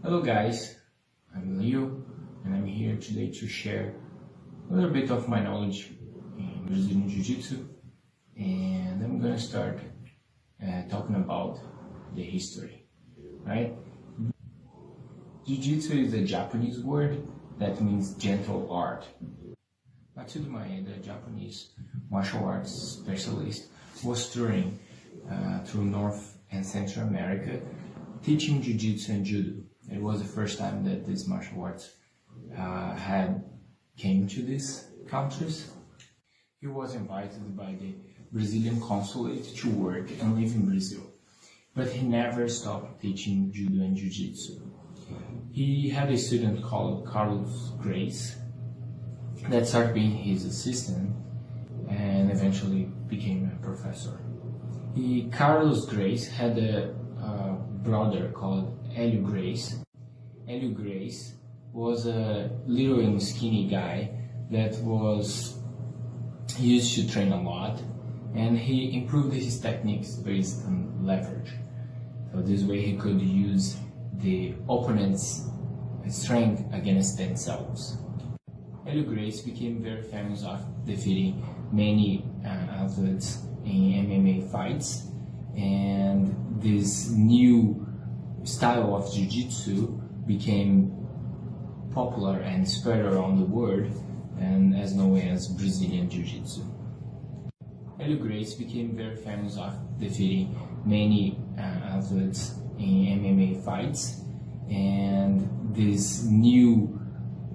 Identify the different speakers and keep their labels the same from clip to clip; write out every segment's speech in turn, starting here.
Speaker 1: Hello guys, I'm Leo and I'm here today to share a little bit of my knowledge in Brazilian Jiu Jitsu, and I'm gonna start talking about the history, right? Jiu Jitsu is a Japanese word that means gentle art. Matsudamae, the Japanese martial arts specialist, was touring through North and Central America teaching Jiu Jitsu and Judo. It was the first time that these martial arts had came to these countries. He was invited by the Brazilian consulate to work and live in Brazil, but he never stopped teaching Judo and Jiu Jitsu. He had a student called Carlos Grace that started being his assistant and eventually became a professor. Carlos Grace had a brother called Hélio Grace. Hélio Grace was a little and skinny guy that was used to train a lot, and he improved his techniques based on leverage. So this way he could use the opponent's strength against themselves. Hélio Grace became very famous of defeating many athletes in MMA fights, and this new style of Jiu-Jitsu became popular and spread around the world, and as known as Brazilian Jiu-Jitsu. Hélio Grace became very famous of defeating many athletes in MMA fights, and this new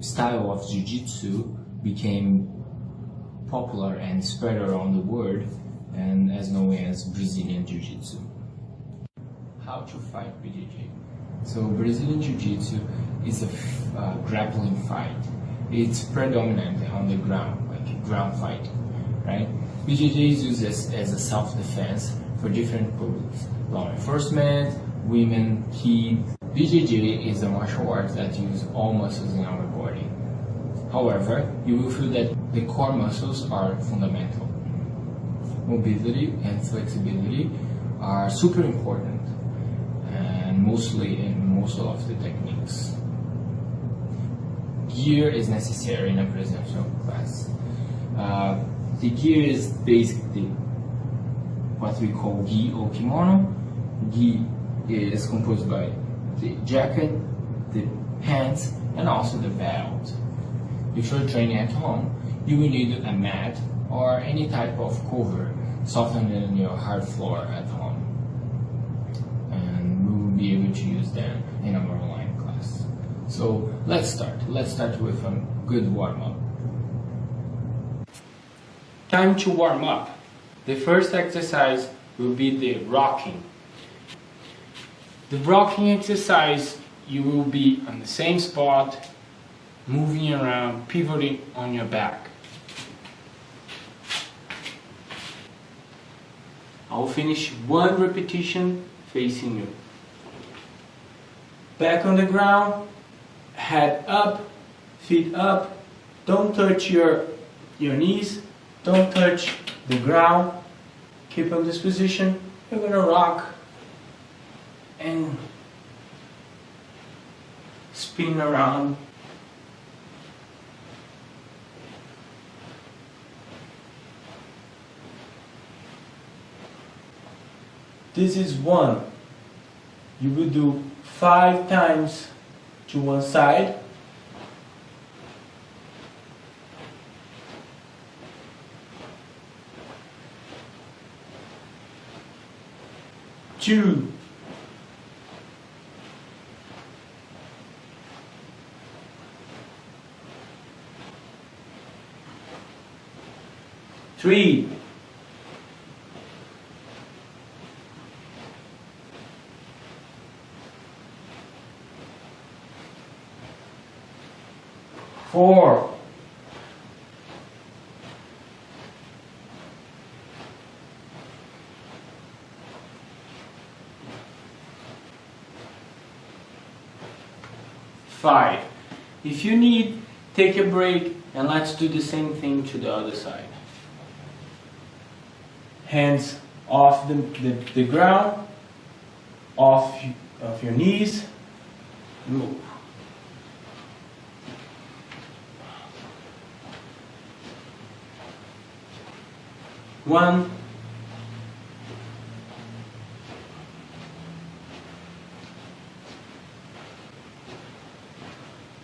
Speaker 1: style of Jiu-Jitsu became popular and spread around the world, and as known as Brazilian Jiu-Jitsu. How to fight BJJ? So Brazilian Jiu-Jitsu is a grappling fight. It's predominant on the ground, like ground fighting, right? BJJ is used as a self-defense for different publics: law enforcement, women, kids. BJJ is a martial art that uses all muscles in our body. However, you will feel that the core muscles are fundamental. Mobility and flexibility are super important, and mostly in most of the techniques. Gear is necessary in a presidential class. The gear is basically what we call gi or kimono. Gi is composed by the jacket, the pants, and also the belt. If you're training at home, you will need a mat or any type of cover softening your hard floor at home, and we will be able to use them in our online class. So let's start with a good warm-up. Time to warm up. The first exercise will be the rocking. The rocking exercise, you will be on the same spot, moving around, pivoting on your back. I'll finish one repetition facing you. Back on the ground, head up, feet up. Don't touch your knees, don't touch the ground. Keep on this position. You're gonna rock and spin around. This is one. You will do 5 times to one side. Two. Three. 4. 5. If you need, take a break and let's do the same thing to the other side. Hands off the ground, off of your knees, move. 1,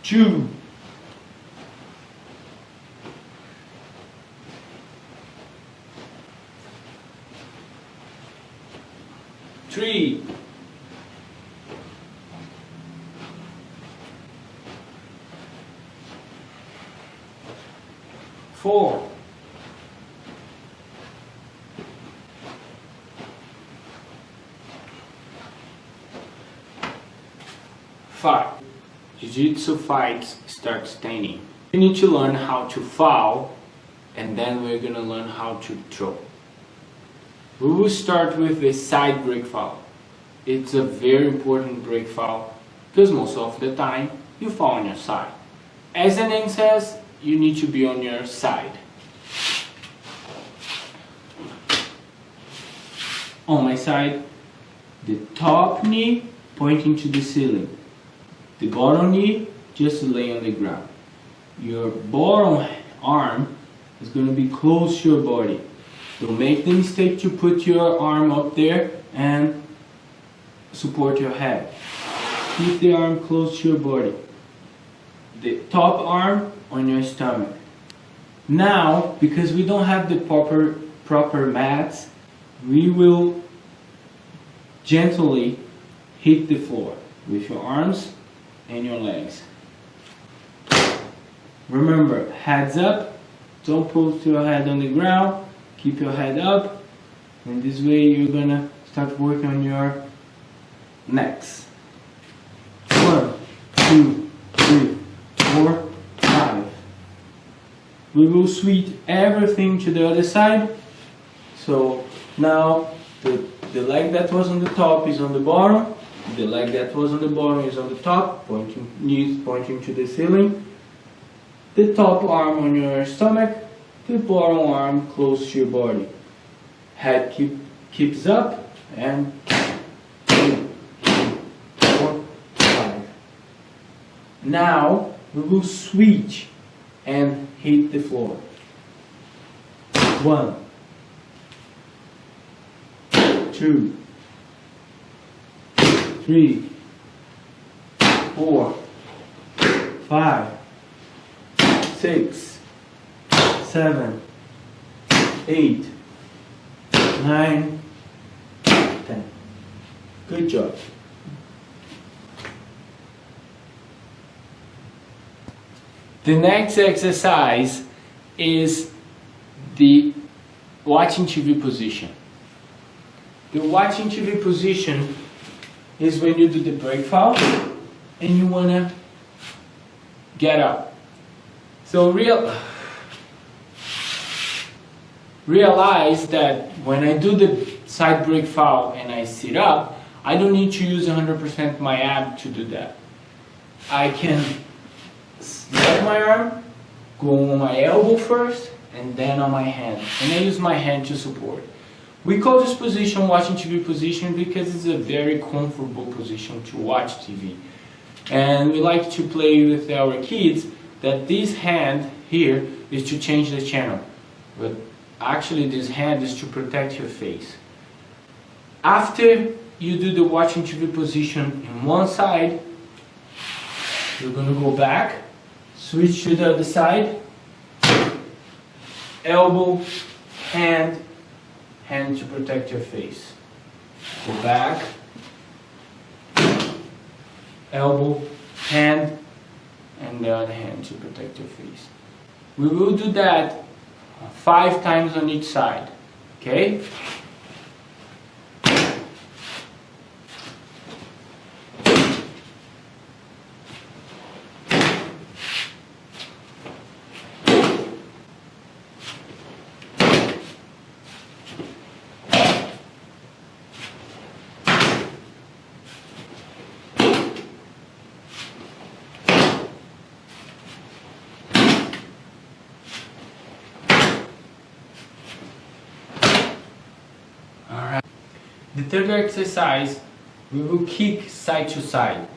Speaker 1: 2, 3, 4, 5. Jiu-Jitsu fights start standing. You need to learn how to foul, and then we're gonna learn how to throw. We will start with the side break foul. It's a very important break foul because most of the time you fall on your side. As the name says, you need to be on your side. On my side, the top knee pointing to the ceiling. The bottom knee just lay on the ground. Your bottom arm is going to be close to your body. Don't make the mistake to put your arm up there and support your head. Keep the arm close to your body. The top arm on your stomach. Now, because we don't have the proper mats, we will gently hit the floor with your arms and your legs. Remember, heads up, don't put your head on the ground, keep your head up, and this way you're gonna start working on your necks. 1, 2, 3, 4, 5. We will switch everything to the other side. So now the leg that was on the top is on the bottom. The leg that was on the bottom is on the top, knees pointing to the ceiling. The top arm on your stomach, the bottom arm close to your body. Head keeps up, and 2, 3, 4, 5. Now we will switch and hit the floor. 1, 2, 3, 4, 5, 6, 7, 8, 9, 10. Good job. The next exercise is the watching TV position. The watching TV position is when you do the break foul and you wanna get up. So realize that when I do the side break foul and I sit up, I don't need to use 100% my ab to do that. I can let my arm, go on my elbow first, and then on my hand. And I use my hand to support. We call this position watching TV position because it's a very comfortable position to watch TV. And we like to play with our kids that this hand here is to change the channel. But actually this hand is to protect your face. After you do the watching TV position in one side, you're going to go back, switch to the other side, elbow, hand to protect your face. Go back, elbow, hand, and the other hand to protect your face. We will do that 5 times on each side, okay? The third exercise, we will kick side to side.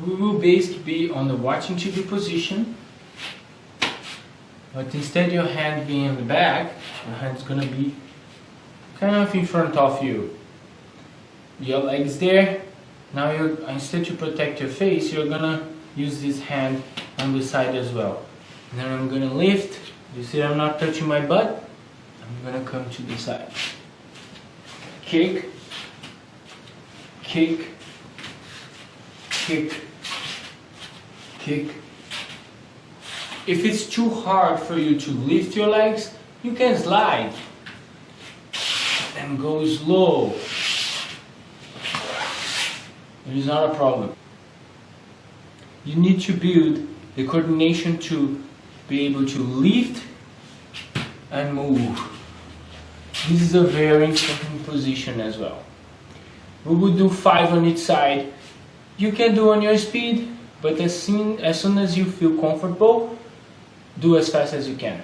Speaker 1: we will basically be on the watching TV position, but instead your hand being in the back, your hand's gonna be kind of in front of you. Your legs there. Now instead to protect your face, you're gonna use this hand on the side as well. And then I'm gonna lift. You see I'm not touching my butt? I'm gonna come to the side. Kick, kick, kick, kick. If it's too hard for you to lift your legs, you can slide and go slow. It is not a problem. You need to build the coordination to be able to lift and move. This is a very important position as well. We will do 5 on each side. You can do on your speed, but as soon as you feel comfortable, do as fast as you can.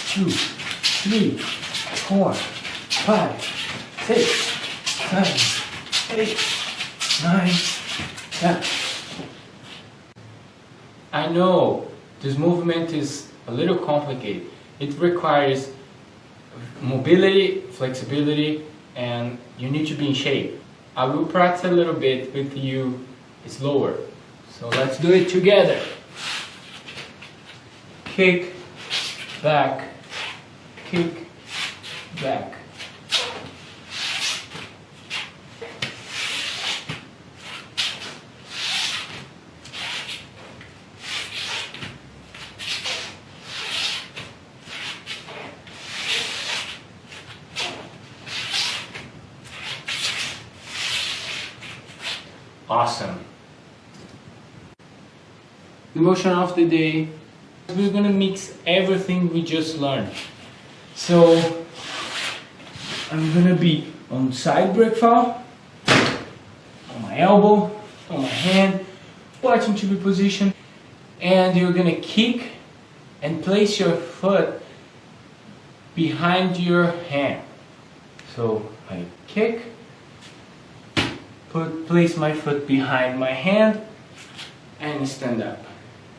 Speaker 1: 2, 3, 4, 5, 6, 7, 8, 9, 10. I know this movement is a little complicated. It requires mobility, flexibility, and you need to be in shape. I will practice a little bit with you slower. So let's do it together. Kick, back, kick, back. Awesome. The motion of the day, we're gonna mix everything we just learned. So I'm gonna be on side break fall, on my elbow, on my hand, watching TV position, and you're gonna kick and place your foot behind your hand. So I kick, place my foot behind my hand and stand up.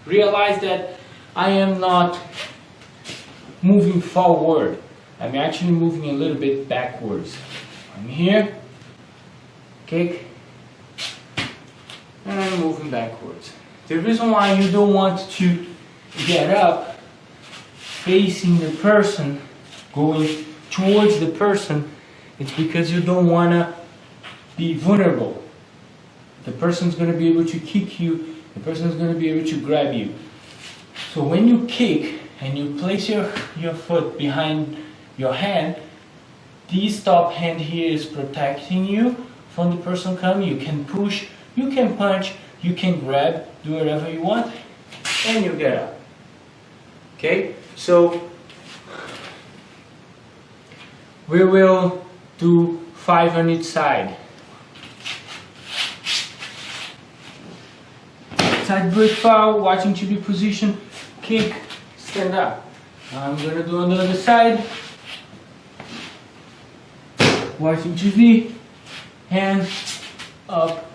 Speaker 1: Realize that I am not moving forward. I'm actually moving a little bit backwards. I'm here, kick, and I'm moving backwards. The reason why you don't want to get up facing the person, going towards the person, it's because you don't want to be vulnerable. The person's going to be able to kick you, the person's going to be able to grab you. So when you kick and you place your foot behind your hand, this top hand here is protecting you from the person coming. You can push, you can punch, you can grab, do whatever you want, and you get up. Okay, so we will do 5 on each side. Side break foul, watching TV position, kick, stand up. Now I'm gonna do on the other side. Watching TV, hand, up,